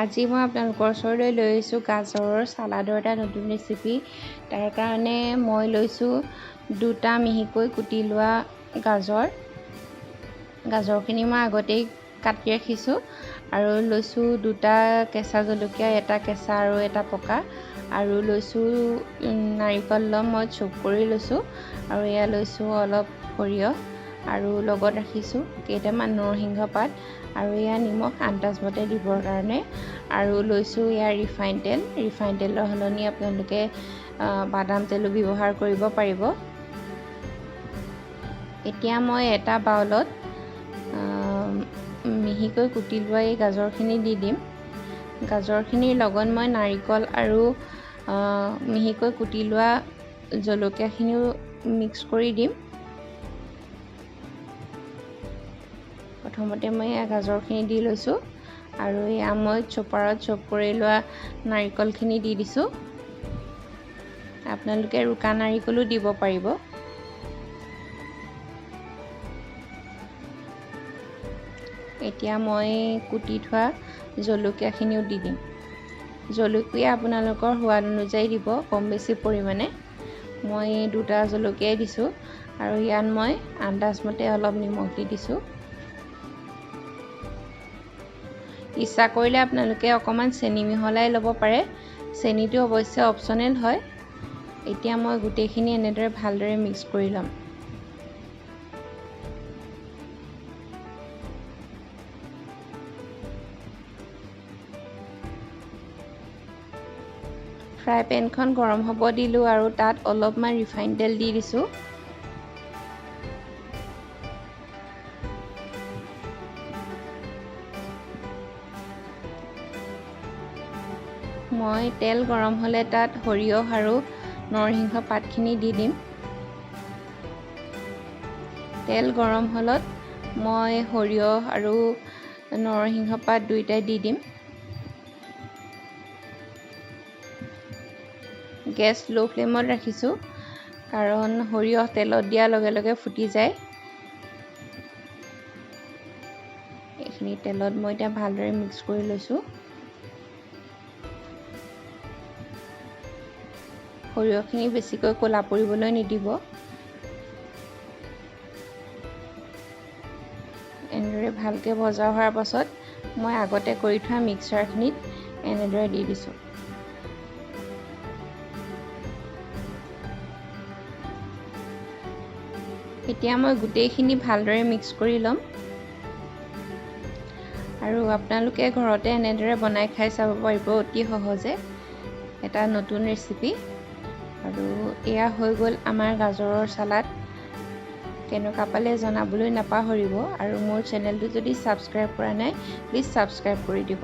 আজি মই আপোনালোকৰ ওচৰলৈ লৈ আহিছোঁ গাজৰৰ চালাডৰ এটা নতুন ৰেচিপি। তাৰ কাৰণে মই লৈছোঁ 2টা মিহিকৈ কুটি লোৱা গাজৰখিনি মই আগতেই কাটি ৰাখিছোঁ আৰু লৈছোঁ 2টা কেঁচা জলকীয়া, এটা কেঁচা আৰু এটা পকা, আৰু লৈছোঁ নাৰিকল ল'ম মই চপ কৰি লৈছোঁ, আৰু এয়া লৈছোঁ অলপ সৰিয়হ, আৰু লগত ৰাখিছোঁ কেইটামান নৰসিংহ পাত, আৰু এয়া নিমখ আন্দাজমতে দিবৰ কাৰণে, আৰু লৈছোঁ এয়া ৰিফাইন তেলৰ সলনি আপোনালোকে বাদাম তেলো ব্যৱহাৰ কৰিব পাৰিব। এতিয়া মই এটা বাউলত মিহিকৈ কুটি লোৱা এই গাজৰখিনি দি দিম। গাজৰখিনিৰ লগত মই নাৰিকল আৰু মিহিকৈ কুটি লোৱা জলকীয়াখিনিও মিক্স কৰি দিম। প্ৰথমতে মই এয়া গাজৰখিনি দি লৈছোঁ, আৰু এয়া মই চপাৰত চপ কৰি লোৱা নাৰিকলখিনি দি দিছোঁ। আপোনালোকে ৰুকা নাৰিকলো দিব পাৰিব। এতিয়া মই কুটি থোৱা জলকীয়াখিনিও দি দিম। জলকীয়া আপোনালোকৰ সোৱাদ অনুযায়ী দিব, কম বেছি পৰিমাণে। মই 2টা জলকীয়াই দিছোঁ, আৰু ইয়াত মই আন্দাজমতে অলপ নিমখ দি দিছোঁ। ইচ্ছা কৰিলে আপোনালোকে অকণমান চেনি মিহলাই ল'ব পাৰে, চেনিটো অৱশ্যে অপশ্যনেল হয়। এতিয়া মই গোটেইখিনি এনেদৰে ভালদৰে মিক্স কৰি ল'ম। ফ্ৰাই পেনখন গৰম হ'ব দিলোঁ, আৰু তাত অলপমান ৰিফাইন তেল দি দিছোঁ। মই তেল গৰম হ'লে তাত সৰিয়হ আৰু নৰসিংহ পাতখিনি দি দিম। তেল গৰম হ'লত মই সৰিয়হ আৰু নৰসিংহ পাত দুয়োটাই দি দিম। গেছ ল' ফ্লেমত ৰাখিছোঁ, কাৰণ সৰিয়হ তেলত দিয়াৰ লগে লগে ফুটি যায়। এইখিনি তেলত মই এতিয়া ভালদৰে মিক্স কৰি লৈছোঁ। সৰিয়হখিনি বেছিকৈ ক'লা পৰিবলৈ নিদিব। এনেদৰে ভালকৈ ভজা হোৱাৰ পাছত মই আগতে কৰি থোৱা মিক্সাৰখিনিত এনেদৰে দি দিছোঁ। এতিয়া মই গোটেইখিনি ভালদৰে মিক্স কৰি ল'ম, আৰু আপোনালোকে ঘৰতে এনেদৰে বনাই খাই চাব পাৰিব, অতি সহজে এটা নতুন ৰেচিপি। আৰু এয়া হৈ গ'ল আমাৰ গাজৰৰ চালাড। কেনেকুৱা পালে জনাবলৈ নাপাহৰিব, আৰু মোৰ চেনেলটো যদি ছাবস্ক্ৰাইব কৰা নাই প্লিজ ছাবস্ক্ৰাইব কৰি দিব।